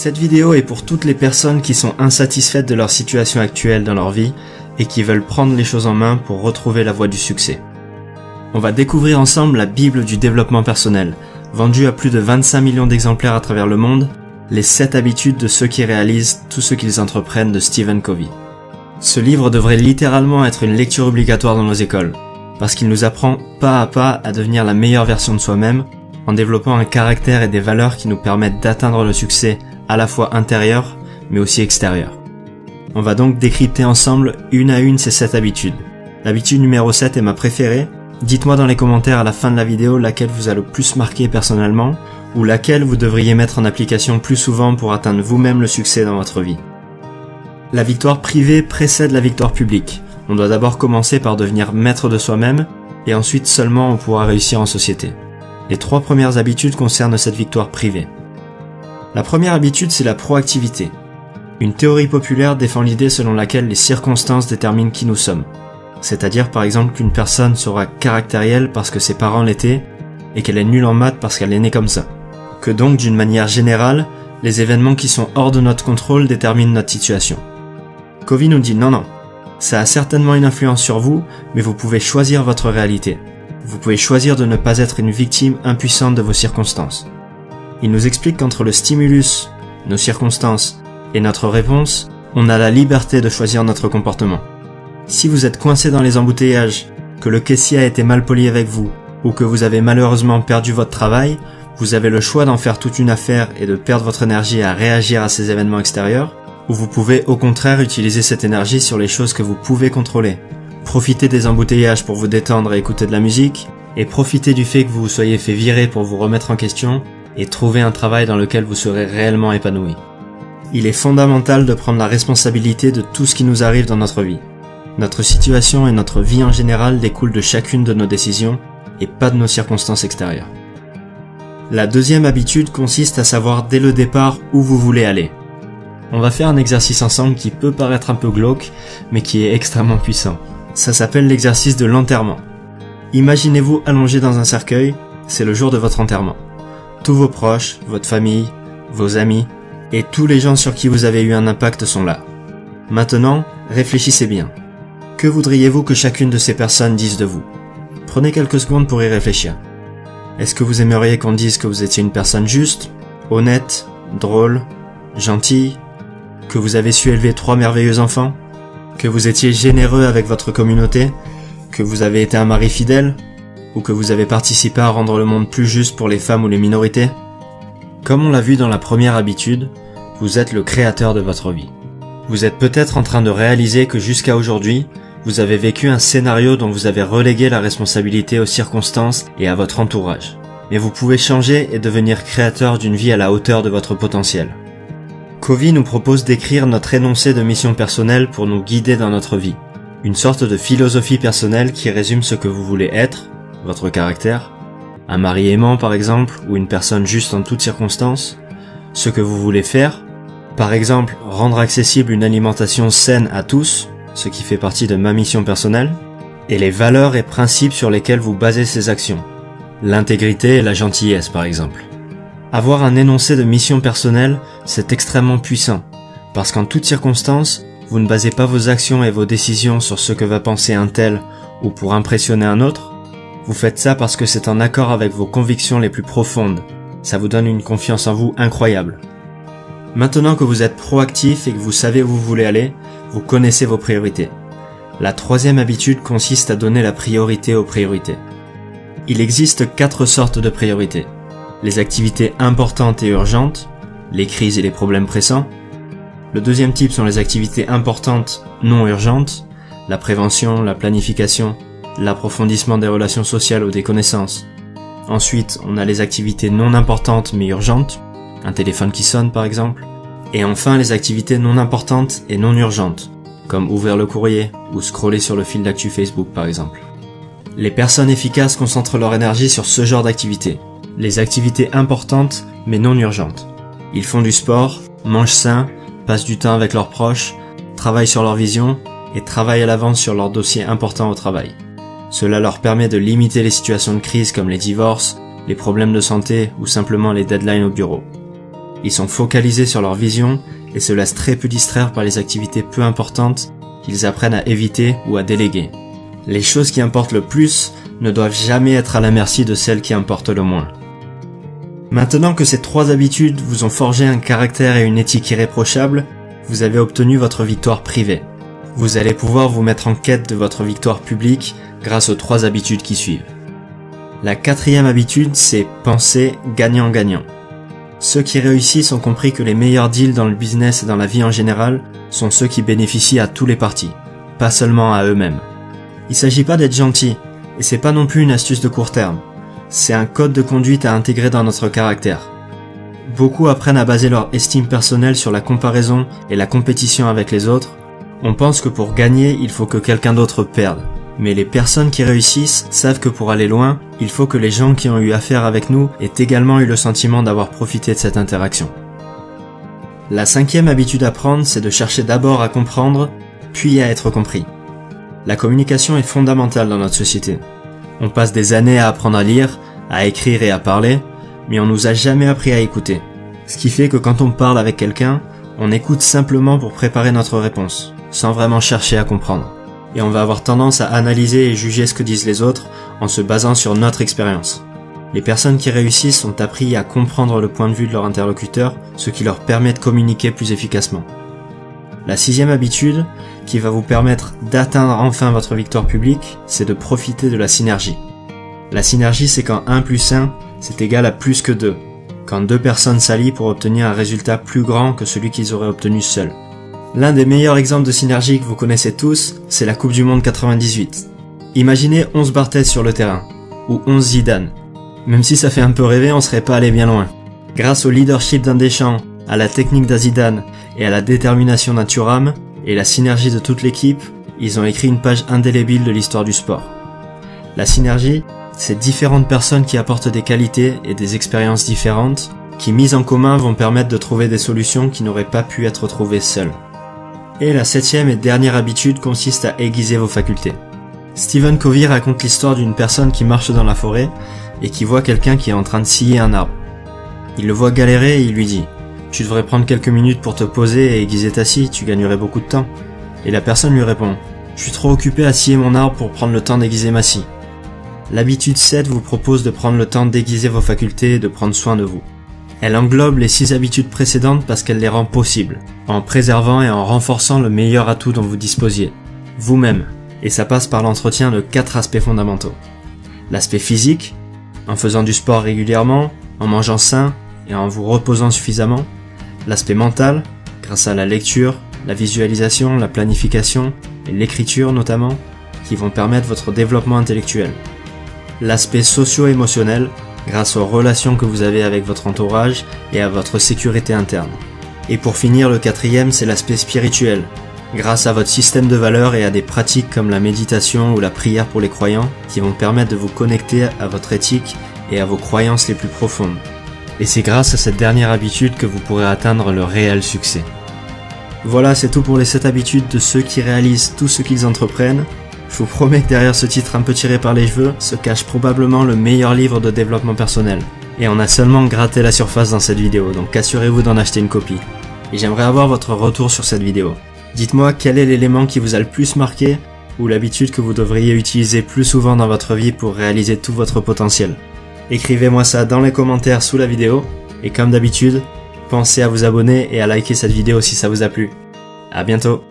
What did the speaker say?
Cette vidéo est pour toutes les personnes qui sont insatisfaites de leur situation actuelle dans leur vie et qui veulent prendre les choses en main pour retrouver la voie du succès. On va découvrir ensemble la Bible du développement personnel, vendue à plus de 25 millions d'exemplaires à travers le monde, les 7 habitudes de ceux qui réalisent tout ce qu'ils entreprennent de Stephen Covey. Ce livre devrait littéralement être une lecture obligatoire dans nos écoles, parce qu'il nous apprend pas à pas à devenir la meilleure version de soi-même, en développant un caractère et des valeurs qui nous permettent d'atteindre le succès à la fois intérieur, mais aussi extérieur. On va donc décrypter ensemble une à une ces 7 habitudes. L'habitude numéro 7 est ma préférée. Dites-moi dans les commentaires à la fin de la vidéo laquelle vous a le plus marqué personnellement, ou laquelle vous devriez mettre en application plus souvent pour atteindre vous-même le succès dans votre vie. La victoire privée précède la victoire publique. On doit d'abord commencer par devenir maître de soi-même, et ensuite seulement on pourra réussir en société. Les 3 premières habitudes concernent cette victoire privée. La première habitude, c'est la proactivité. Une théorie populaire défend l'idée selon laquelle les circonstances déterminent qui nous sommes. C'est-à-dire par exemple qu'une personne sera caractérielle parce que ses parents l'étaient, et qu'elle est nulle en maths parce qu'elle est née comme ça. Que donc, d'une manière générale, les événements qui sont hors de notre contrôle déterminent notre situation. Covey nous dit non, ça a certainement une influence sur vous, mais vous pouvez choisir votre réalité. Vous pouvez choisir de ne pas être une victime impuissante de vos circonstances. Il nous explique qu'entre le stimulus, nos circonstances, et notre réponse, on a la liberté de choisir notre comportement. Si vous êtes coincé dans les embouteillages, que le caissier a été mal poli avec vous, ou que vous avez malheureusement perdu votre travail, vous avez le choix d'en faire toute une affaire et de perdre votre énergie à réagir à ces événements extérieurs, ou vous pouvez au contraire utiliser cette énergie sur les choses que vous pouvez contrôler. Profitez des embouteillages pour vous détendre et écouter de la musique, et profitez du fait que vous vous soyez fait virer pour vous remettre en question, et trouver un travail dans lequel vous serez réellement épanoui. Il est fondamental de prendre la responsabilité de tout ce qui nous arrive dans notre vie. Notre situation et notre vie en général découlent de chacune de nos décisions et pas de nos circonstances extérieures. La deuxième habitude consiste à savoir dès le départ où vous voulez aller. On va faire un exercice ensemble qui peut paraître un peu glauque, mais qui est extrêmement puissant. Ça s'appelle l'exercice de l'enterrement. Imaginez-vous allongé dans un cercueil, c'est le jour de votre enterrement. Tous vos proches, votre famille, vos amis et tous les gens sur qui vous avez eu un impact sont là. Maintenant, réfléchissez bien. Que voudriez-vous que chacune de ces personnes dise de vous? Prenez quelques secondes pour y réfléchir. Est-ce que vous aimeriez qu'on dise que vous étiez une personne juste, honnête, drôle, gentille, que vous avez su élever 3 merveilleux enfants, que vous étiez généreux avec votre communauté, que vous avez été un mari fidèle, ou que vous avez participé à rendre le monde plus juste pour les femmes ou les minorités? Comme on l'a vu dans la première habitude, vous êtes le créateur de votre vie. Vous êtes peut-être en train de réaliser que jusqu'à aujourd'hui, vous avez vécu un scénario dont vous avez relégué la responsabilité aux circonstances et à votre entourage. Mais vous pouvez changer et devenir créateur d'une vie à la hauteur de votre potentiel. Covey nous propose d'écrire notre énoncé de mission personnelle pour nous guider dans notre vie. Une sorte de philosophie personnelle qui résume ce que vous voulez être, votre caractère, un mari aimant par exemple, ou une personne juste en toutes circonstances, ce que vous voulez faire, par exemple rendre accessible une alimentation saine à tous, ce qui fait partie de ma mission personnelle, et les valeurs et principes sur lesquels vous basez ces actions, l'intégrité et la gentillesse par exemple. Avoir un énoncé de mission personnelle, c'est extrêmement puissant, parce qu'en toutes circonstances, vous ne basez pas vos actions et vos décisions sur ce que va penser un tel ou pour impressionner un autre. Vous faites ça parce que c'est en accord avec vos convictions les plus profondes. Ça vous donne une confiance en vous incroyable. Maintenant que vous êtes proactif et que vous savez où vous voulez aller, vous connaissez vos priorités. La troisième habitude consiste à donner la priorité aux priorités. Il existe 4 sortes de priorités. Les activités importantes et urgentes, les crises et les problèmes pressants. Le deuxième type sont les activités importantes non urgentes, la prévention, la planification, l'approfondissement des relations sociales ou des connaissances. Ensuite, on a les activités non importantes mais urgentes, un téléphone qui sonne par exemple. Et enfin, les activités non importantes et non urgentes, comme ouvrir le courrier ou scroller sur le fil d'actu Facebook par exemple. Les personnes efficaces concentrent leur énergie sur ce genre d'activités, les activités importantes mais non urgentes. Ils font du sport, mangent sain, passent du temps avec leurs proches, travaillent sur leur vision et travaillent à l'avance sur leurs dossiers importants au travail. Cela leur permet de limiter les situations de crise comme les divorces, les problèmes de santé ou simplement les deadlines au bureau. Ils sont focalisés sur leur vision et se laissent très peu distraire par les activités peu importantes qu'ils apprennent à éviter ou à déléguer. Les choses qui importent le plus ne doivent jamais être à la merci de celles qui importent le moins. Maintenant que ces 3 habitudes vous ont forgé un caractère et une éthique irréprochables, vous avez obtenu votre victoire privée. Vous allez pouvoir vous mettre en quête de votre victoire publique grâce aux 3 habitudes qui suivent. La 4e habitude, c'est penser gagnant-gagnant. Ceux qui réussissent ont compris que les meilleurs deals dans le business et dans la vie en général sont ceux qui bénéficient à tous les partis, pas seulement à eux-mêmes. Il s'agit pas d'être gentil, et c'est pas non plus une astuce de court terme. C'est un code de conduite à intégrer dans notre caractère. Beaucoup apprennent à baser leur estime personnelle sur la comparaison et la compétition avec les autres. On pense que pour gagner, il faut que quelqu'un d'autre perde. Mais les personnes qui réussissent savent que pour aller loin, il faut que les gens qui ont eu affaire avec nous aient également eu le sentiment d'avoir profité de cette interaction. La 5e habitude à prendre, c'est de chercher d'abord à comprendre, puis à être compris. La communication est fondamentale dans notre société. On passe des années à apprendre à lire, à écrire et à parler, mais on nous a jamais appris à écouter. Ce qui fait que quand on parle avec quelqu'un, on écoute simplement pour préparer notre réponse, sans vraiment chercher à comprendre. Et on va avoir tendance à analyser et juger ce que disent les autres en se basant sur notre expérience. Les personnes qui réussissent ont appris à comprendre le point de vue de leur interlocuteur, ce qui leur permet de communiquer plus efficacement. La 6e habitude, qui va vous permettre d'atteindre enfin votre victoire publique, c'est de profiter de la synergie. La synergie, c'est quand 1 + 1, c'est égal à plus que 2. Quand 2 personnes s'allient pour obtenir un résultat plus grand que celui qu'ils auraient obtenu seuls. L'un des meilleurs exemples de synergie que vous connaissez tous, c'est la Coupe du Monde 98. Imaginez 11 Barthez sur le terrain, ou 11 Zidane. Même si ça fait un peu rêver, on serait pas allé bien loin. Grâce au leadership d'un Deschamps, à la technique d'un Zidane et à la détermination d'un Thuram, et la synergie de toute l'équipe, ils ont écrit une page indélébile de l'histoire du sport. La synergie, c'est différentes personnes qui apportent des qualités et des expériences différentes, qui mises en commun vont permettre de trouver des solutions qui n'auraient pas pu être trouvées seules. Et la 7e et dernière habitude consiste à aiguiser vos facultés. Stephen Covey raconte l'histoire d'une personne qui marche dans la forêt et qui voit quelqu'un qui est en train de scier un arbre. Il le voit galérer et il lui dit « Tu devrais prendre quelques minutes pour te poser et aiguiser ta scie, tu gagnerais beaucoup de temps. » Et la personne lui répond « Je suis trop occupé à scier mon arbre pour prendre le temps d'aiguiser ma scie. » L'habitude 7 vous propose de prendre le temps d'aiguiser vos facultés et de prendre soin de vous. Elle englobe les 6 habitudes précédentes parce qu'elle les rend possibles, en préservant et en renforçant le meilleur atout dont vous disposiez, vous-même, et ça passe par l'entretien de 4 aspects fondamentaux. L'aspect physique, en faisant du sport régulièrement, en mangeant sain et en vous reposant suffisamment. L'aspect mental, grâce à la lecture, la visualisation, la planification et l'écriture notamment, qui vont permettre votre développement intellectuel. L'aspect socio-émotionnel, grâce aux relations que vous avez avec votre entourage et à votre sécurité interne. Et pour finir, le 4e, c'est l'aspect spirituel, grâce à votre système de valeurs et à des pratiques comme la méditation ou la prière pour les croyants, qui vont permettre de vous connecter à votre éthique et à vos croyances les plus profondes. Et c'est grâce à cette dernière habitude que vous pourrez atteindre le réel succès. Voilà, c'est tout pour les 7 habitudes de ceux qui réalisent tout ce qu'ils entreprennent. Je vous promets que derrière ce titre un peu tiré par les cheveux se cache probablement le meilleur livre de développement personnel. Et on a seulement gratté la surface dans cette vidéo, donc assurez-vous d'en acheter une copie. Et j'aimerais avoir votre retour sur cette vidéo. Dites-moi quel est l'élément qui vous a le plus marqué, ou l'habitude que vous devriez utiliser plus souvent dans votre vie pour réaliser tout votre potentiel. Écrivez-moi ça dans les commentaires sous la vidéo, et comme d'habitude, pensez à vous abonner et à liker cette vidéo si ça vous a plu. À bientôt.